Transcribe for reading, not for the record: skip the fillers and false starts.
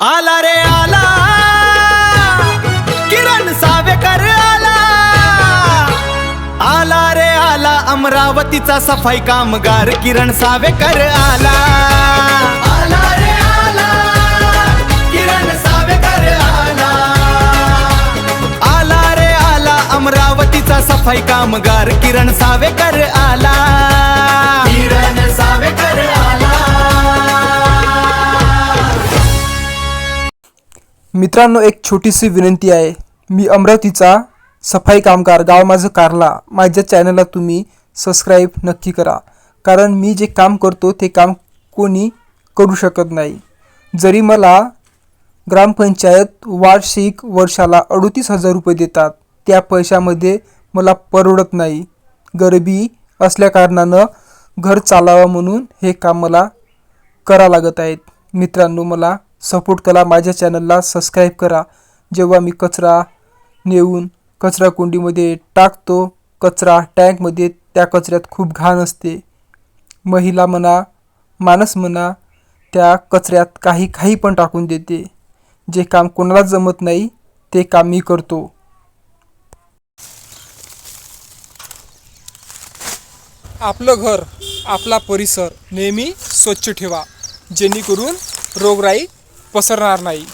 आला रे आला किरण सावेकर आला, आला रे आला अमरावतीचा सफाई कामगार किरण सावेकर आला, आला रे आला किरण सावेकर आला, आला रे आला अमरावतीचा सफाई कामगार किरण सावेकर आला, किरण सावेकर आला। मित्रांनो, एक छोटीशी विनंती आहे। मी अमरावतीचा सफाई कामगार, गाव माझं कारला। माझ्या चॅनलला तुम्ही सबस्क्राईब नक्की करा, कारण मी जे काम करतो ते काम कोणी करू शकत नाही। जरी मला ग्रामपंचायत वार्षिक वर्षाला 38,000 रुपये देतात, त्या पैशामध्ये मला परवडत नाही। गरिबी असल्याकारणानं घर चालावं म्हणून हे काम मला करा लागत आहेत। मित्रांनो, मला सपोर्ट करा, माझ्या चॅनलला सबस्क्राईब करा। जेव्हा मी कचरा नेऊन कचरा कुंडीमध्ये टाकतो, कचरा टँकमध्ये, त्या कचऱ्यात खूप घाण असते। महिला म्हणा, माणूस म्हणा, त्या कचऱ्यात काही पण टाकून देते। जे काम कोणाला जमत नाही ते काम मी करतो। आपलं घर, आपला परिसर नेहमी स्वच्छ ठेवा, जेणेकरून रोगराई पसरणार नाही।